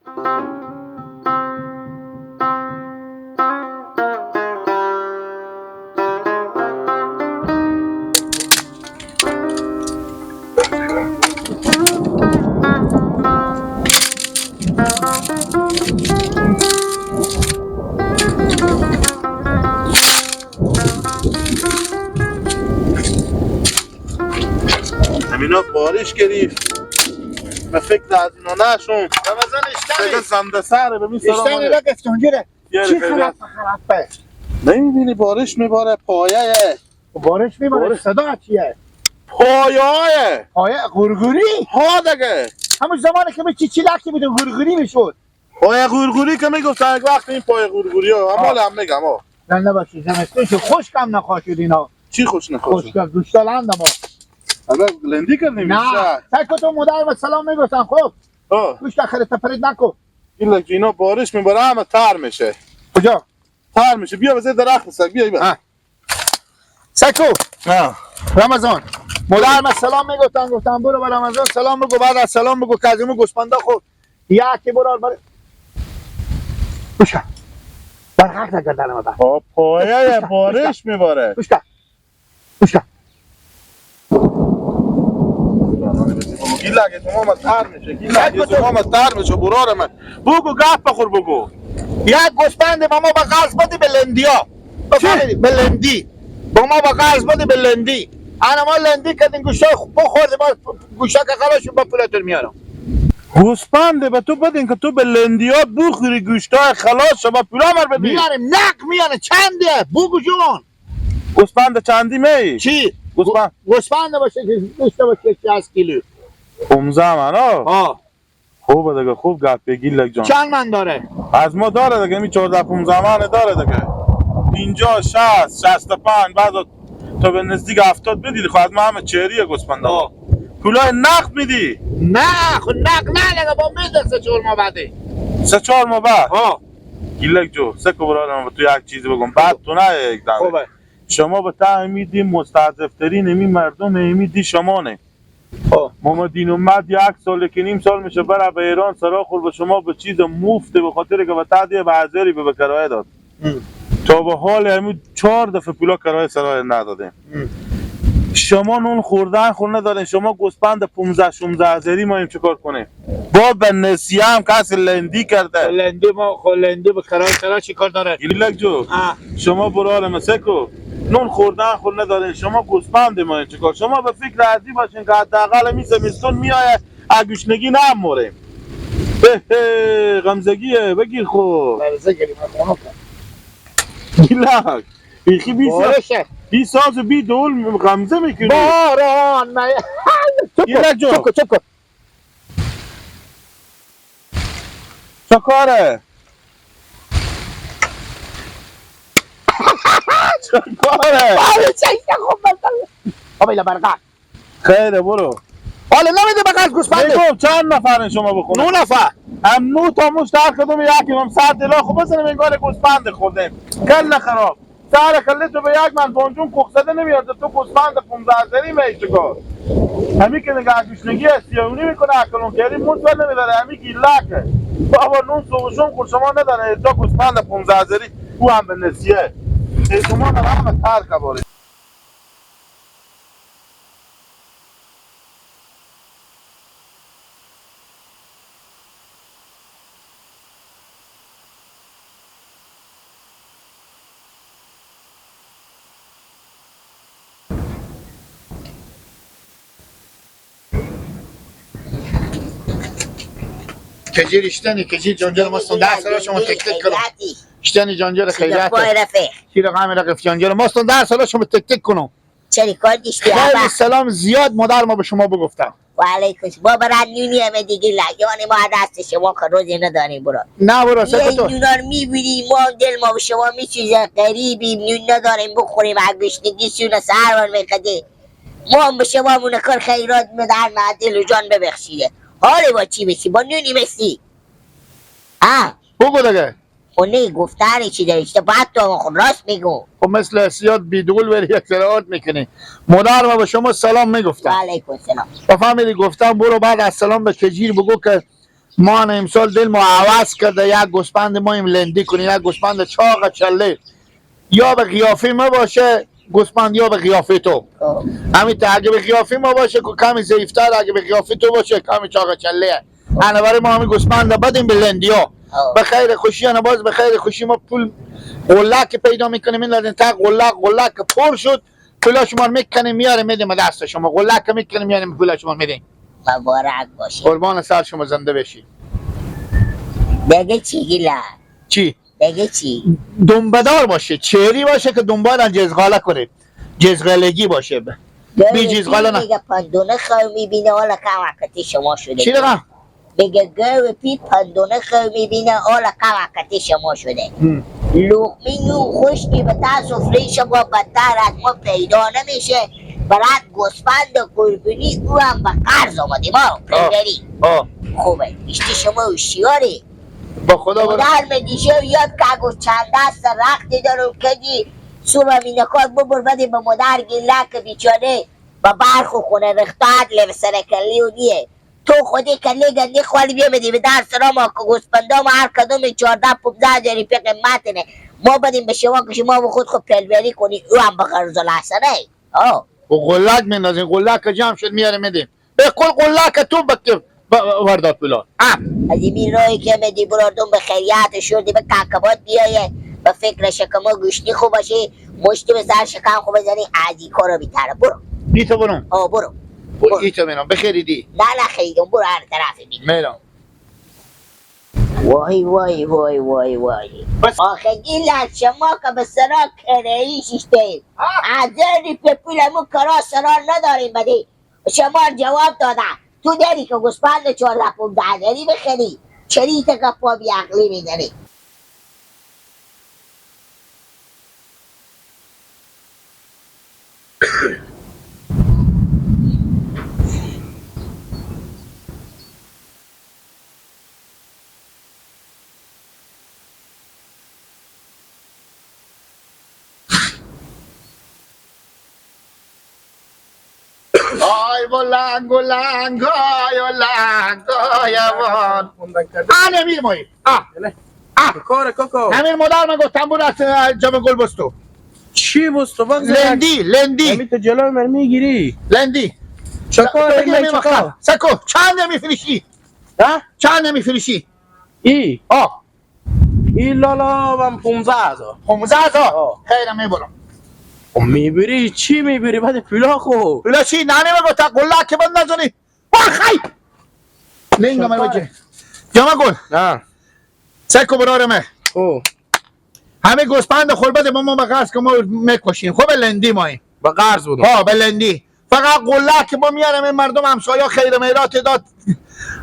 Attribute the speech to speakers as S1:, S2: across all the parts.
S1: همینا بارش گرفت من فکر از اینا نشون
S2: رمضان
S1: فکر
S2: اشتنی
S1: زنده سره ببین سلام
S2: اشتنی را گفت اونجوره چی خراب خراب
S1: نمیبینی بارش میباره پایه
S2: بارش میباره صدا چیه؟
S1: پایه
S2: پایه غرغوری؟
S1: ها دیگه
S2: همون زمانی که به چی لکی بود غرغوری میشد
S1: پایه غورغوری که میگفتن یک وقت این پایه غورغوری ها همال هم میگم ها
S2: نه نباشی زمستون شد خشک هم نخواه شد اینا
S1: چی خوش نخوش
S2: خشک گوشتالند ما
S1: حالا لندی کردیم
S2: نه فکر تو مدرم سلام میگفتن خب گوشت خیلی تپرید نکن
S1: این لگه اینا بارش میباره همه تر میشه
S2: کجا؟
S1: تر میشه بیا بزه درخت سگ بیا
S2: سکو رمضان مدرم سلام میگفتن گفتن برو به رمضان سلام بگو بعد از سلام بگو کازمو گوسفندا خود یکی برار بره گوش در حق نگردن ما بر
S1: پایه بارش میباره
S2: گوش کن
S1: این لگه تمام از تر میشه این لگه تمام از تر میشه برار من بگو گپ بخور بگو
S2: یک گوسفند ما به قرض بده به لندیا به لندی با ما به قرض بده به لندی انا ما لندی کردیم گوشتا بخورده ما گوشتا که خلاص با پولتون میارم
S1: گوسفنده به تو بدین که تو به لندیا بخوری گوشتای خلاص شما پولا مر بدی
S2: میاریم نق میاره چنده بگو جون
S1: گوسفند چندی می
S2: چی
S1: گوسفند
S2: باشه که گوشتا باشه 60 کیلو
S1: 15 من خوبه دیگه خوب گپ بگی لگ جان
S2: چند من داره
S1: از ما داره دیگه می 14 15 من داره دیگه 50 60 65 بعد تو به نزدیک 70 بدی خب از ما همه چهریه گوسفنده پولای نقد میدی
S2: نه خب نق نه با میده 3 4 ماه بعده
S1: 3 4 ماه بعد گیلک جو سکو برادرم تو یک چیزی بگم بعد تو نه یک دم
S2: خوبه
S1: شما به تعمیدی مستضعفترین این مردم امیدی شمانه محمد دین اومد 1 سال که نیم سال میشه بره به ایران سراخور به شما به چیز مفته به خاطر که به تعدیه به هزاری به کرایه داد تا به حال همین 4 دفعه پولا کرایه سرای ندادیم شما نون خوردن خور ندارین شما گوسفند 15 16 هزاری ما این چیکار کنیم با به نسیه هم کسی لندی کرده
S2: لندی ما لندی به کرایه سرا چیکار داره
S1: گیلک جو شما برار مسکو نون خوردن خور ندارین شما گوسفند ما این چیکار شما به فکر ارزی باشین که حداقل می زمستون میآیه اگوشنگی نموریم غمزگیه بگیر خو گیلک بیخی بی ساز و بی دول غمزه میکنی
S2: باران
S1: چپ کن چه کاره
S2: آبیلا برقه
S1: خیره برو
S2: حالا نمیده بقید گوسفنده
S1: بگو چند نفرین شما بخونم
S2: 9 نفر
S1: هم 9 تا مشتر کدوم یکی هم 100 دلا خب بزنیم انگار گوسفند خوردیم کل خراب سر کله تو به یک من بانجون کوخزده نمیاد تو گوسفند 15 هزاری می چیکار همین که نگه گوشنگی استیونی میکنه اکلون کردی موت ول نمیداره همین گیلاکه بابا نون سوشون خود شما نداره تا گوسفند 15 هزاری او هم به نسیه شما همه ترک باره
S2: کجیر اشتنی کجیر جانجل ماستون 10 سالا شما تک تک کنم اشتنی جانجل خیلیت کی رقم رقف جانجل ماستون 10 سالا شما تک تک کنم
S3: چری کار دیشتی
S2: خیلی سلام زیاد مادر ما به شما بگفتم
S3: و علیکم با برات نونی همه دیگه لگیانی ما دست شما که روزی نداریم برو
S2: نه برو
S3: یه نونا رو میبینیم ما دل ما به شما میسوزه قریبیم نون نداریم بخوریم اگوشنگیشون سرمان میکده ما هم به شما مونه کار خیرات مدر دل و جان ببخشیده حالی با چی بشی با نونی مثلی
S2: بگو دیگه
S3: خب نه گفتنی چی داری چی باید تو خب راست میگو
S2: خب مثل سیاد بیدول بری یک سرعات میکنی مادر ما به شما سلام میگفتم
S3: و علیکم سلام
S2: و فهمیدی گفتم برو بعد از سلام به کجیر بگو که ما امسال دل ما عوض کرده، یک گوسفند ما این لندی کنیم، یک گوسفند چاق چله، یا به قیافه ما باشه گوسفند یا به قیافه تو. همین اگه به قیافه ما باشه که کمی ضعیفتر، اگه به قیافه تو باشه کمی چاق چله. انا برای ما همین گوسفند بدیم به لندیا به خیر خوشی. انا باز به خیر خوشی ما پول قلک پیدا میکنیم، این لازم تا قلک پر شد پولا شما میکنیم میاریم میدیم دست شما، قلک میکنیم میاریم پولا شما میدیم.
S3: مبارک باشه.
S2: قربان سر شما زنده بشی.
S3: بگه چی گیلا؟
S2: چی؟
S3: بگه چی؟
S2: دنبدار باشه، چهری باشه که دنبال جزغاله کنه، جزغالگی باشه. بی جزغاله نه.
S3: بگه پندونه خو میبینه حالا که وقتی شما شده.
S2: چی دقیقا؟
S3: بگه گو پی پندونه خو میبینه حالا که وقتی شما شده. لقمه نو خوشتی به تا سفره شما بدتر از ما پیدا نمیشه. برات گوسفند قربونی او هم به قرض آمده ما پیدری. خوبه اشتی شما هوشیاری.
S2: با خدا برو.
S3: در مدیشه یاد که اگه چند دست رختی دارم کدی صبح مینکات ببر بده به مادر گلک بیچاره با برخو خونه رختاد لی سر کلی و دیه تو خودی کلی گندی خوالی بیا بدی به در سرام که گوسپندا ما هر کدوم 14-15 جاری پی قیمت نه ما بدیم به شما که شما به خود پلوری کنی او هم به قرض لحسنه.
S2: و قلک میندازیم، قلک جمع شد میاره میدیم به کل قلک تو بکتر ورداد پولان.
S3: از این راهی که میدی براردون به خیریت شدی به کاکبات بیایه به فکر شکما گوشتی خوب باشی مشتی به سر شکم خوب بزنی از این کارو بیتره. برو
S2: ایتو برم
S3: برو
S2: ایتو میرم بخیریدی
S3: نه خیلیدم برو هر طرف
S2: میرم.
S3: وای وای وای وای وای آخه گیلت شما که به سرا کرهی شیشته از ذری به پولمون کرا سرا نداریم بدی شما جواب دادن تو داری که گوسفند 14-15 داری بخری چریت گفا بی عقلی میداری.
S2: آی بلنگ بلنگ آی بلنگ آی وان آن امیر مایی
S4: کاره کوکو
S2: امیر مادر من گفتم بود از جمع گل بستو.
S4: چی بستو بگذار
S2: لندی
S4: امی تو جلوی من میگیری
S2: لندی
S4: چکار این چکار
S2: سکو چند نمیفروشی؟ چند نمیفروشی؟
S4: ای این لالا من 15,000
S2: خیرم میبرم.
S4: میبری چی میبری بعد پولا خو
S2: پولا چی نانی گفتا قلک که بند نزنی خی لنگا من بچه جمع گل
S4: نه
S2: سکو برارمه همه گوسپند خوربت ما به قرض که ما میکشیم خب لندی مایی
S4: با قرض بودم
S2: به لندی فقط قلک که ما میارم مردم همسایا خیر میرات داد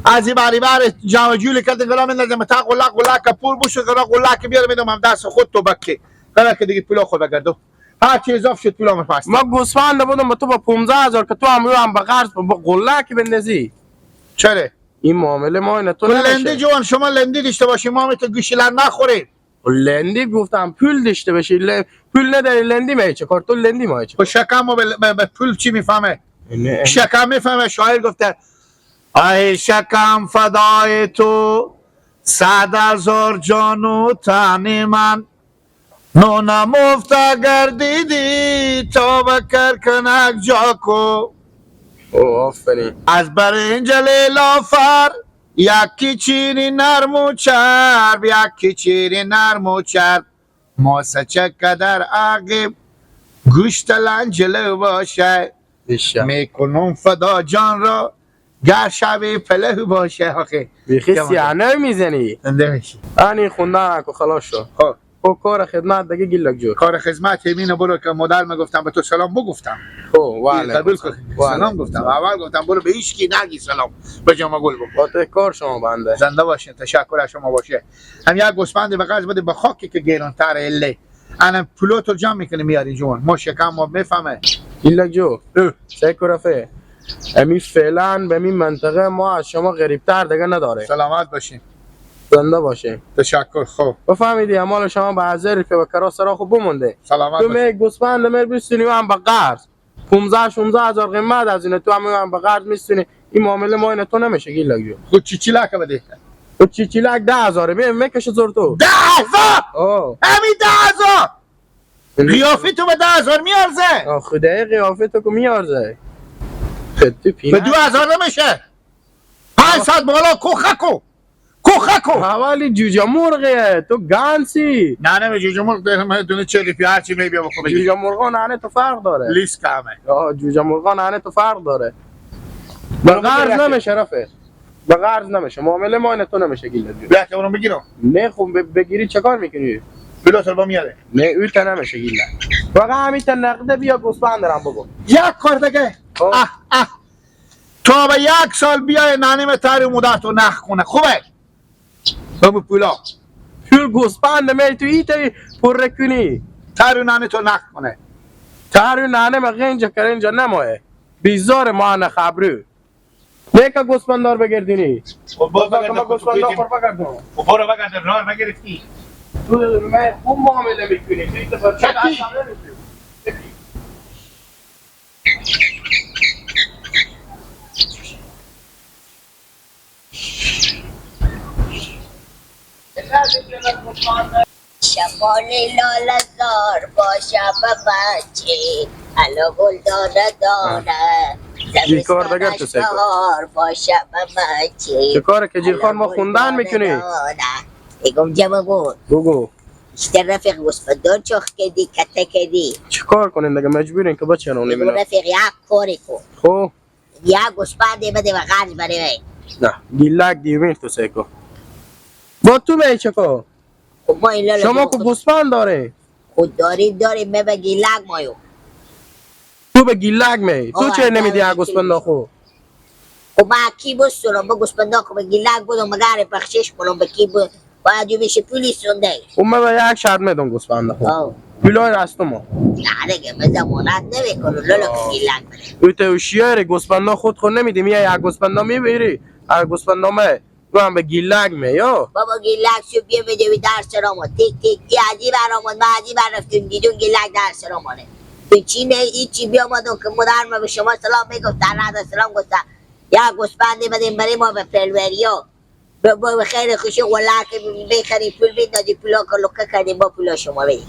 S2: از این بری بر جمع جولی کرده گلا میندازم تا قلک پول بوشه قلک بیارم میدم هم دست خود تو بکی قرار که دیگه پولا خود بگردو هر چی اضاف شد پولا مفاست
S4: ما گوسفند بودم با تو با 15,000 که تو هم با قرض با قلک بندازی.
S2: چرا
S4: این معامله ما اینه تو نمیشه.
S2: لندی جوان شما لندی داشته باشی ما می تو گوشیلر نخورید.
S4: لندی گفتم پول داشته باشی پول نداری لندی می چه کار تو لندی ما چه.
S2: شکم به پول چی میفهمه؟ شکم میفهمه. شاعر گفته ای شکم فدای تو 100,000 جان و تن من نونم افتا گردیدی تا بکر کنک جاکو
S4: آفرین
S2: از برنج لیلافر یکی چیری نرم و چرب یکی چیری نرم و چرب ماسه چقدر عقیب گوشت لنجلو باشه میکنم فدا جان را گر شبی پله باشه آخه
S4: بیخی سیانه میزنی اینی خوندن اکو خلاص شو خب کار خدمت دیگه گیلک جو
S2: کار خدمت همینو برو که مادر میگفتم به تو سلام بگفتم قبول کن سلام گفتم اول گفتم برو به هیچ کی نگی سلام به جمع گل
S4: با کار شما بنده
S2: زنده باشین تشکر از شما باشه هم یک گوسفند به قرض بده به خاکی که گیران تر اله انا پلوتو جمع میکنه میاری جون ما شکم ما میفهمه
S4: گیلک جو سیکو رفه امی فعلا به این منطقه ما از شما غریبتر دیگه نداره.
S2: سلامت باشین
S4: زنده باشین
S2: تشکر. خوب
S4: بفهمیدی امال شما به هزار که به کرا سرا خوب بمونده.
S2: سلامت
S4: تو می گوسفند مر بستونی هم به قرض 15-16 هزار قیمت از اینه تو هم به قرض میستونی این معامله ما این تو نمیشه گیلک جو.
S2: خود چی لک بده
S4: تو چی لک 10,000 بیم میکشه زور تو
S2: 10,000
S4: آه
S2: همین 10,000 قیافی تو به 10,000 میارزه
S4: آه خدای قیافه تو که میارزه خدی
S2: به
S4: پینه
S2: 2,000 نمیشه 500 بالا کوخکو
S4: حوالی جوجه مرغه تو گانسی
S2: نه نه جوجه مرغ ده دونه 40 هر چی میبیا بخو بگی
S4: جوجه مرغان نانه تو فرق داره
S2: لیست کمه
S4: آه جوجه مرغان نانه تو فرق داره به قرض نمیشه رفیق به قرض نمیشه معامله ما این تو نمیشه گیلک جو
S2: بیا که اونو بگیرم
S4: نه خوب بگیری چه کار میکنی
S2: بلو سر با میاره
S4: نه اوی تا نمیشه گیلک فقط همین تا نقده بیا گوسفند دارم بگو
S2: یک کار دیگه تا به 1 سال بیای نانیم تاری مدر تو نخ کنه خوبه بابو پولا
S4: پول گوسفند می تو ایتا پر کنی
S2: تاری نانی تو نخ کنه
S4: تارو نانه ما غنجه کرنجه نمایه بیزار ما نخبرو نیکا گوسفندار بگردینی
S2: باز
S4: ما گوسفندار خور بگردم
S2: برو بگرد راه نگرفتی
S4: تو من خوب معامله میکنی تو ایتا پر چه
S3: شمال لالزار با شب بچه علا گل داره
S4: جی کار دگر تو سیکو
S3: با شب بچه
S4: چه کاره که جیرخان ما خوندن میکنی
S3: ایگم جمع بود
S4: بگو
S3: بیشتر رفیق گوسفندان چخ کدی کته کدی
S4: چه کار کنین دیگه مجبورین که بچه رو
S3: ایگم
S4: نمیدن
S3: رفیق یک کاری کن
S4: خب
S3: یک گوسفندی بده و قرض بره
S4: نه گیلک دیوین تو سیکو با تو به چه کار
S3: خب ما این لالا
S4: شما که گوسفند داره
S3: خود داریم می بگی لگ مایو
S4: تو به گیلک می تو
S3: آه،
S4: چه نمیدی
S3: نه،
S4: ها گوسفند خو
S3: خب ما کی بستونم با گوسفندا که بگی لگ بودم مگر پخشش کنم به کی بود باید جو بشه پولیس سنده
S4: و من به یک شرط میدم گوسفند خو
S3: آه
S4: پولای راستو ما
S3: نه دیگه به زمانت نمیکنه لالا که گیلک بره
S4: او تو شیاره گوسفند خود خود نمیدی میای یک گوسفند میبری هر گوسفند می تو هم به گیلک می یا
S3: بابا گیلک شو بیا بده بی در سرامون تیک تیک یه عجیب برامون ما عجیب رفتیم دیدون گیلک در سرامونه تو چی نه ایچی بیا مادم که مدر ما به شما سلام میگفتن رد سلام گفتن یا گوسفندی بدیم برای ما به پلوریا به خیر خوشی ولک بخری پول بیندازی پولا کلوکه کردیم با پولا شما بدیم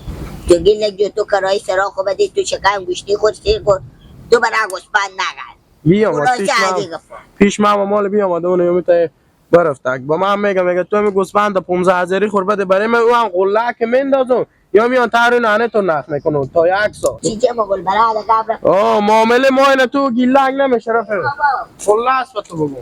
S3: تو گیلک جو تو کرای سراخو بدی تو شکم گوشتی خود سیر کن تو برای گوسفند نگرد
S4: بیام
S3: اونا
S4: پیش
S3: چه
S4: ما
S3: عجیب گفت
S4: پیش ما مال بیام اون یوم برفتک با من میگم تو می گوسفند 15,000 خور بده برای من او هم قلک مندازم یا میان تارو نانه تو نخ میکنم تا 1 سال
S3: چی چه مگل برای قبر
S4: معامله ما اینه تو گیلک نمیشه رفیق خلاص تو بگو